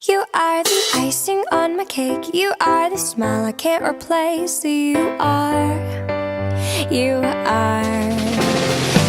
You are the icing on my cake. You are the smile I can't replace. You are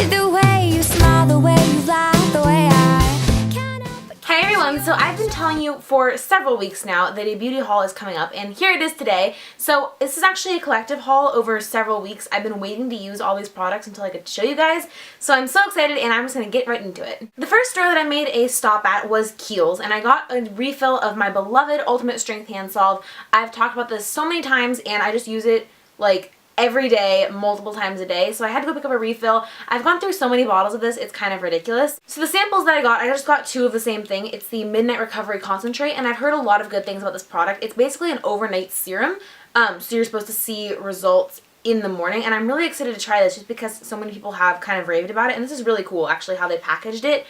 the way you smile, the way you laugh, the way I can't help but Hi everyone, so I've been telling you for several weeks now that a beauty haul is coming up, and here it is today. So this is actually a collective haul over several weeks. I've been waiting to use all these products until I could show you guys, so I'm so excited and I'm just going to get right into it. The first store that I made a stop at was Kiehl's, and I got a refill of my beloved Ultimate Strength Hand Salve. I've talked about this so many times and I just use it like every day, multiple times a day, so I had to go pick up a refill. I've gone through so many bottles of this, it's kind of ridiculous. So the samples that I just got two of the same thing. It's the Midnight Recovery Concentrate, and I've heard a lot of good things about this product. It's basically an overnight serum, so you're supposed to see results in the morning, and I'm really excited to try this just because so many people have kind of raved about it, and this is really cool actually how they packaged it.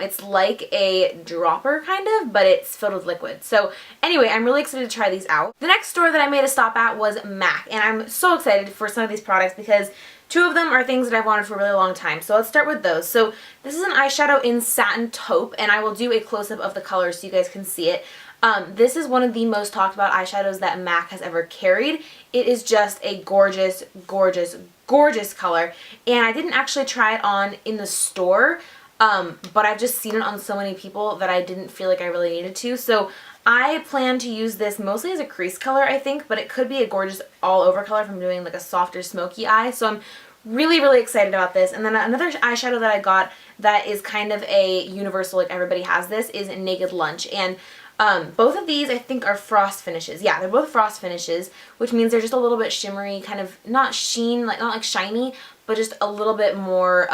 It's like a dropper kind of, but it's filled with liquid. So anyway, I'm really excited to try these out. The next store that I made a stop at was MAC, and I'm so excited for some of these products because two of them are things that I've wanted for a really long time. So let's start with those. So this is an eyeshadow in Satin Taupe, and I will do a close-up of the color so you guys can see it. This is one of the most talked about eyeshadows that MAC has ever carried. It is just a gorgeous, gorgeous, gorgeous color, and I didn't actually try it on in the store, but I've just seen it on so many people that I didn't feel like I really needed to. So I plan to use this mostly as a crease color, I think, but it could be a gorgeous all-over color if I'm doing like a softer smoky eye. So I'm really, really excited about this. And then another eyeshadow that I got that is kind of a universal, like everybody has this, is Naked Lunch. And both of these I think are frost finishes. Yeah, they're both frost finishes, which means they're just a little bit shimmery, kind of not sheen, like not like shiny, but just a little bit more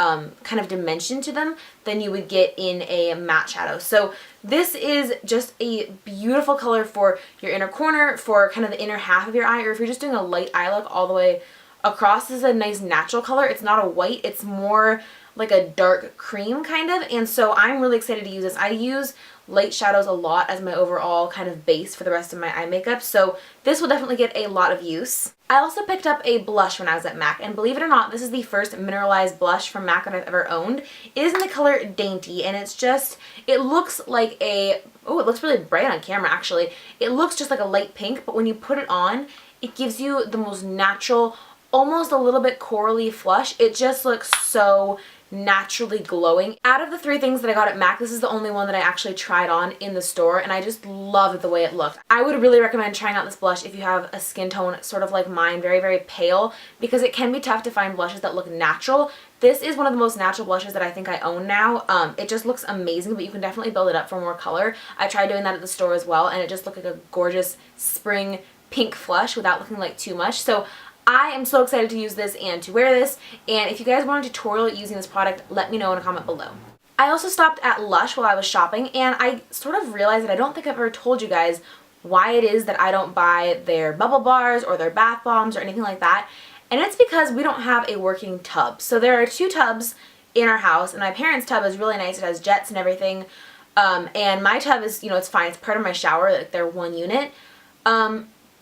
kind of dimension to them than you would get in a matte shadow. So this is just a beautiful color for your inner corner, for kind of the inner half of your eye, or if you're just doing a light eye look all the way across. This is a nice natural color. It's not a white, it's more like a dark cream kind of, and so I'm really excited to use this. I use light shadows a lot as my overall kind of base for the rest of my eye makeup, so this will definitely get a lot of use. I also picked up a blush when I was at MAC, and believe it or not, this is the first mineralized blush from MAC that I've ever owned. It is in the color Dainty, and it's just, it looks like a, oh, it looks really bright on camera actually. It looks just like a light pink, but when you put it on, it gives you the most natural, almost a little bit corally flush. It just looks so naturally glowing. Out of the three things that I got at MAC, this is the only one that I actually tried on in the store, and I just loved the way it looked. I would really recommend trying out this blush if you have a skin tone sort of like mine, very, very pale, because it can be tough to find blushes that look natural. This is one of the most natural blushes that I think I own now. It just looks amazing, but you can definitely build it up for more color. I tried doing that at the store as well, and it just looked like a gorgeous spring pink flush without looking like too much. So I am so excited to use this and to wear this, and if you guys want a tutorial using this product, let me know in a comment below. I also stopped at Lush while I was shopping, and I sort of realized that I don't think I've ever told you guys why it is that I don't buy their bubble bars or their bath bombs or anything like that, and it's because we don't have a working tub. So there are two tubs in our house, and my parents' tub is really nice. It has jets and everything, and my tub is, you know, it's fine. It's part of my shower, like they're one unit.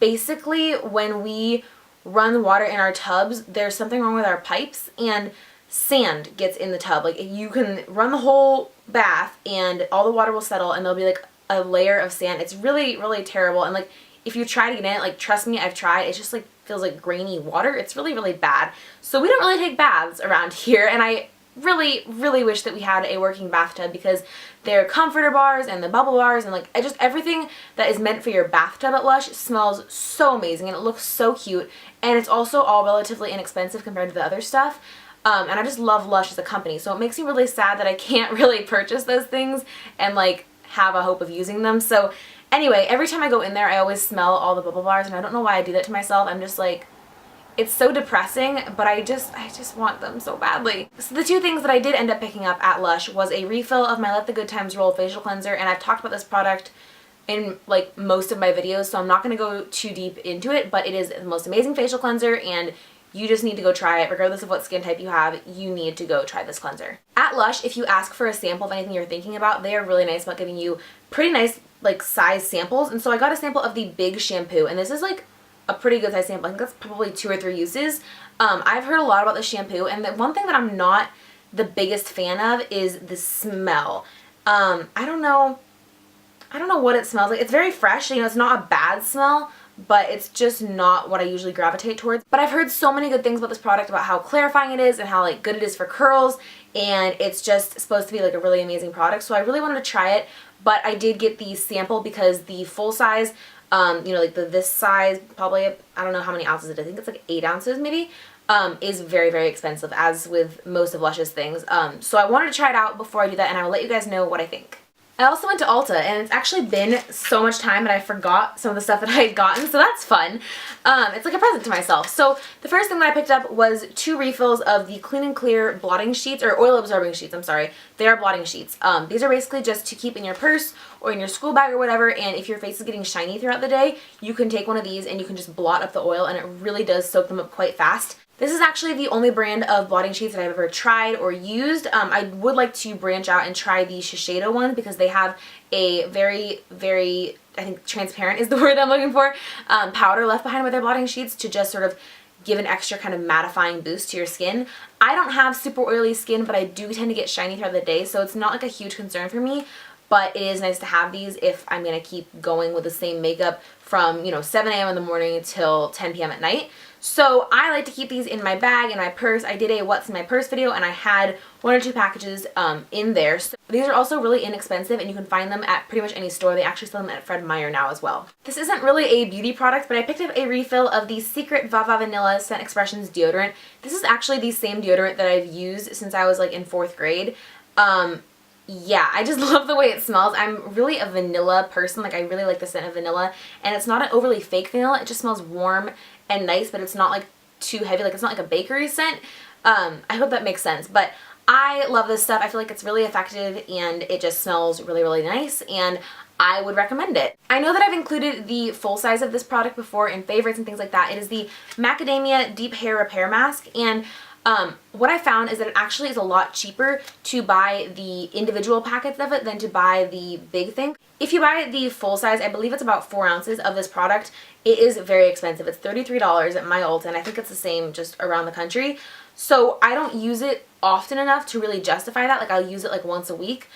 Basically, when we run water in our tubs, there's something wrong with our pipes, and sand gets in the tub. Like, you can run the whole bath and all the water will settle and there'll be like a layer of sand. It's really, really terrible, and like if you try to get in it, like trust me, I've tried, it just like feels like grainy water. It's really, really bad. So we don't really take baths around here, and I really, really wish that we had a working bathtub because their comforter bars and the bubble bars and like just everything that is meant for your bathtub at Lush smells so amazing, and it looks so cute, and it's also all relatively inexpensive compared to the other stuff. And I just love Lush as a company, so it makes me really sad that I can't really purchase those things and like have a hope of using them. So anyway, every time I go in there, I always smell all the bubble bars, and I don't know why I do that to myself. I'm just like, it's so depressing, but I just want them so badly. So the two things that I did end up picking up at Lush was a refill of my Let the Good Times Roll facial cleanser, and I've talked about this product in like most of my videos, so I'm not going to go too deep into it, but it is the most amazing facial cleanser, and you just need to go try it. Regardless of what skin type you have, you need to go try this cleanser. At Lush, if you ask for a sample of anything you're thinking about, they are really nice about giving you pretty nice like size samples, and so I got a sample of the Big Shampoo, and this is like a pretty good size sample. I think that's probably 2 or 3 uses. I've heard a lot about the shampoo, and the one thing that I'm not the biggest fan of is the smell. I don't know I don't know what it smells like. It's very fresh, you know, it's not a bad smell, but it's just not what I usually gravitate towards. But I've heard so many good things about this product, about how clarifying it is and how like good it is for curls, and it's just supposed to be like a really amazing product. So I really wanted to try it, but I did get the sample because the full size, you know, like this size, probably, I don't know how many ounces it is. I think it's like 8 ounces maybe, is very, very expensive, as with most of Lush's things. So I wanted to try it out before I do that, and I will let you guys know what I think. I also went to Ulta, and it's actually been so much time that I forgot some of the stuff that I had gotten, so that's fun. It's like a present to myself. So the first thing that I picked up was 2 refills of the Clean and Clear blotting sheets, or oil absorbing sheets, I'm sorry. They are blotting sheets. These are basically just to keep in your purse or in your school bag or whatever, and if your face is getting shiny throughout the day, you can take one of these and you can just blot up the oil, and it really does soak them up quite fast. This is actually the only brand of blotting sheets that I've ever tried or used. I would like to branch out and try the Shiseido ones because they have a very, very, I think transparent is the word I'm looking for, powder left behind with their blotting sheets to just sort of give an extra kind of mattifying boost to your skin. I don't have super oily skin, but I do tend to get shiny throughout the day, so it's not like a huge concern for me. But it is nice to have these if I'm going to keep going with the same makeup from, you know, 7 a.m. in the morning until 10 p.m. at night. So I like to keep these in my bag, in my purse. I did a what's in my purse video, and I had 1 or 2 packages in there. So these are also really inexpensive, and you can find them at pretty much any store. They actually sell them at Fred Meyer now as well. This isn't really a beauty product, but I picked up a refill of the Secret Vava Vanilla Scent Expressions deodorant. This is actually the same deodorant that I've used since I was like in 4th grade. Yeah, I just love the way it smells. I'm really a vanilla person. Like, I really like the scent of vanilla, and it's not an overly fake vanilla. It just smells warm and nice, but it's not like too heavy. Like, it's not like a bakery scent. I hope that makes sense, but I love this stuff. I feel like it's really effective, and it just smells really, really nice, and I would recommend it. I know that I've included the full size of this product before in favorites and things like that. It is the Macadamia Deep Hair Repair Mask, and what I found is that it actually is a lot cheaper to buy the individual packets of it than to buy the big thing. If you buy the full size, I believe it's about 4 ounces of this product, it is very expensive. It's $33 at my Ulta, and I think it's the same just around the country. So I don't use it often enough to really justify that. Like, I'll use it like once a week,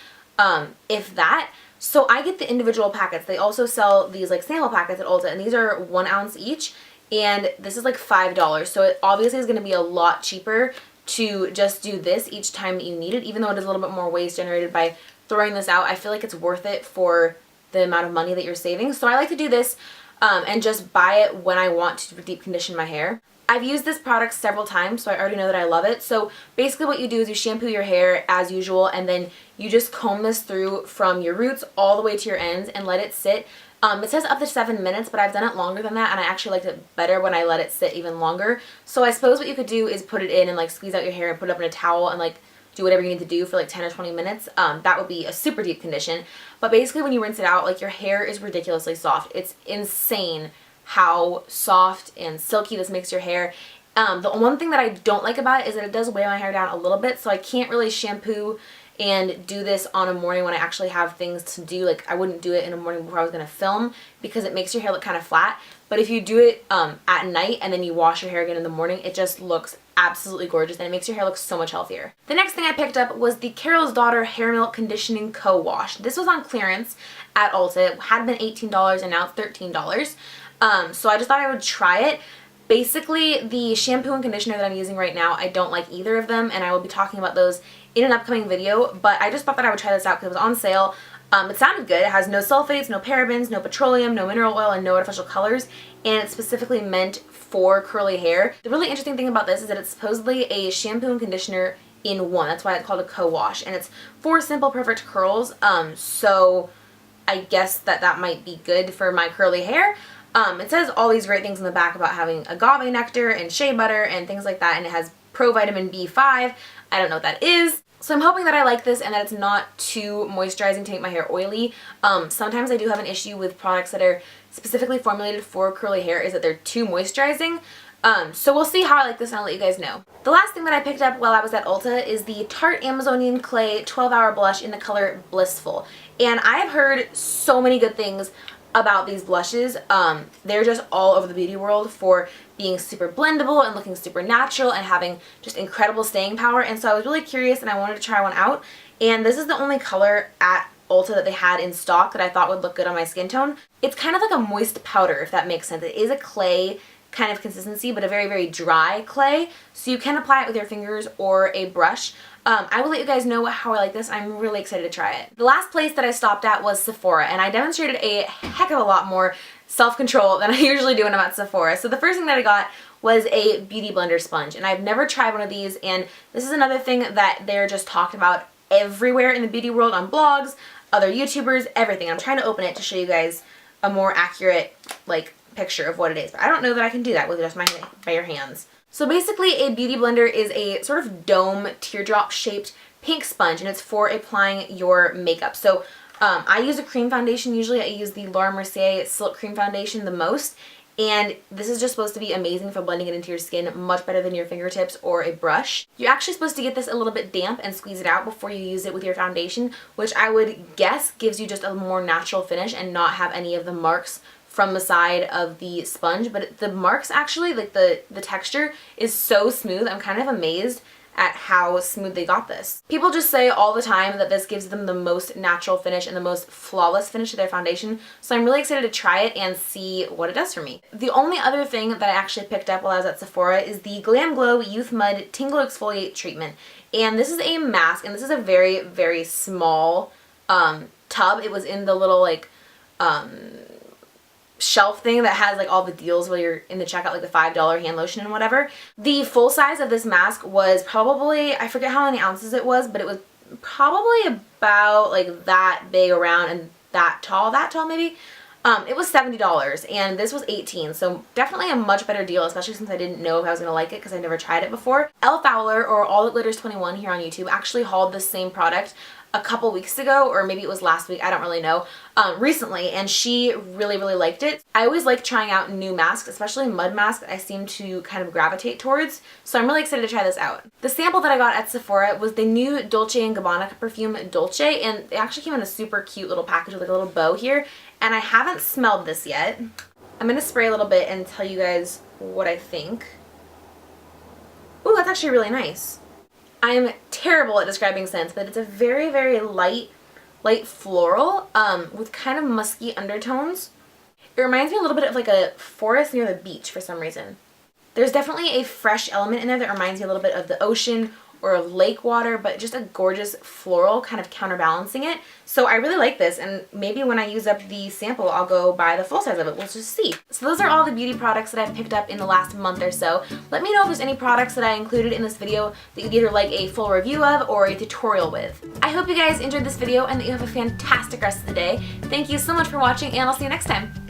if that. So I get the individual packets. They also sell these like sample packets at Ulta, and these are 1 ounce each. And this is like $5, so it obviously is going to be a lot cheaper to just do this each time that you need it, even though it is a little bit more waste generated by throwing this out. I feel like it's worth it for the amount of money that you're saving. So I like to do this and just buy it when I want to deep condition my hair. I've used this product several times, so I already know that I love it. So basically what you do is you shampoo your hair as usual, and then you just comb this through from your roots all the way to your ends and let it sit. It says up to 7 minutes, but I've done it longer than that, and I actually liked it better when I let it sit even longer. So I suppose what you could do is put it in and like squeeze out your hair and put it up in a towel and like do whatever you need to do for like 10 or 20 minutes. That would be a super deep condition. But basically when you rinse it out, like, your hair is ridiculously soft. It's insane how soft and silky this makes your hair. The one thing that I don't like about it is that it does weigh my hair down a little bit, so I can't really shampoo and do this on a morning when I actually have things to do. Like, I wouldn't do it in a morning before I was going to film because it makes your hair look kind of flat. But if you do it at night and then you wash your hair again in the morning, it just looks absolutely gorgeous, and it makes your hair look so much healthier. The next thing I picked up was the Carol's Daughter Hair Milk Conditioning Co-Wash. This was on clearance at Ulta. It had been $18 and now it's $13. So I just thought I would try it. Basically, the shampoo and conditioner that I'm using right now, I don't like either of them, and I will be talking about those in an upcoming video, but I just thought that I would try this out because it was on sale. It sounded good. It has no sulfates, no parabens, no petroleum, no mineral oil, and no artificial colors, and it's specifically meant for curly hair. The really interesting thing about this is that it's supposedly a shampoo and conditioner in one. That's why it's called a co-wash, and it's for simple, perfect curls, so I guess that might be good for my curly hair. It says all these great things in the back about having agave nectar and shea butter and things like that, and it has provitamin B5. I don't know what that is. So I'm hoping that I like this and that it's not too moisturizing to make my hair oily. Sometimes I do have an issue with products that are specifically formulated for curly hair, is that they're too moisturizing. So we'll see how I like this, and I'll let you guys know. The last thing that I picked up while I was at Ulta is the Tarte Amazonian Clay 12-Hour Blush in the color Blissful. And I have heard so many good things about these blushes. They're just all over the beauty world for being super blendable and looking super natural and having just incredible staying power, and so I was really curious and I wanted to try one out, and this is the only color at Ulta that they had in stock that I thought would look good on my skin tone. It's kind of like a moist powder, if that makes sense. It is a clay kind of consistency, but a very, very dry clay, so you can apply it with your fingers or a brush. I will let you guys know how I like this. I'm really excited to try it. The last place that I stopped at was Sephora, and I demonstrated a heck of a lot more self-control than I usually do when I'm at Sephora. So the first thing that I got was a beauty blender sponge, and I've never tried one of these, and this is another thing that they're just talked about everywhere in the beauty world, on blogs, other YouTubers, everything. I'm trying to open it to show you guys a more accurate like picture of what it is, but I don't know that I can do that with just my bare hands. So basically, a beauty blender is a sort of dome teardrop shaped pink sponge, and it's for applying your makeup. So I use a cream foundation. Usually I use the Laura Mercier Silk Cream Foundation the most, and this is just supposed to be amazing for blending it into your skin, much better than your fingertips or a brush. You're actually supposed to get this a little bit damp and squeeze it out before you use it with your foundation, which I would guess gives you just a more natural finish and not have any of the marks from the side of the sponge. But the marks actually, like the texture is so smooth. I'm kind of amazed at how smooth they got this. People just say all the time that this gives them the most natural finish and the most flawless finish to their foundation, so I'm really excited to try it and see what it does for me. The only other thing that I actually picked up while I was at Sephora is the Glam Glow Youth Mud Tingle Exfoliate Treatment, and this is a mask, and this is a very, very small tub. It was in the little like shelf thing that has like all the deals while you're in the checkout, like the $5 hand lotion and whatever. The full size of this mask was probably, I forget how many ounces it was, but it was probably about like that big around and that tall maybe. It was $70 and this was $18, so definitely a much better deal, especially since I didn't know if I was going to like it because I never tried it before. Elle Fowler, or All That Glitters 21 here on YouTube, actually hauled this same product a couple weeks ago, or maybe it was last week, I don't really know, recently, and she really, really liked it. I always like trying out new masks, especially mud masks I seem to kind of gravitate towards, so I'm really excited to try this out. The sample that I got at Sephora was the new Dolce & Gabbana perfume Dolce, and it actually came in a super cute little package with like a little bow here, and I haven't smelled this yet. I'm going to spray a little bit and tell you guys what I think. Ooh, that's actually really nice. I'm terrible at describing scents, but it's a very, very light floral with kind of musky undertones. It reminds me a little bit of like a forest near the beach for some reason. There's definitely a fresh element in there that reminds me a little bit of the ocean or of lake water, but just a gorgeous floral kind of counterbalancing it. So I really like this, and maybe when I use up the sample, I'll go buy the full size of it. We'll just see. So those are all the beauty products that I've picked up in the last month or so. Let me know if there's any products that I included in this video that you'd either like a full review of or a tutorial with. I hope you guys enjoyed this video and that you have a fantastic rest of the day. Thank you so much for watching, and I'll see you next time.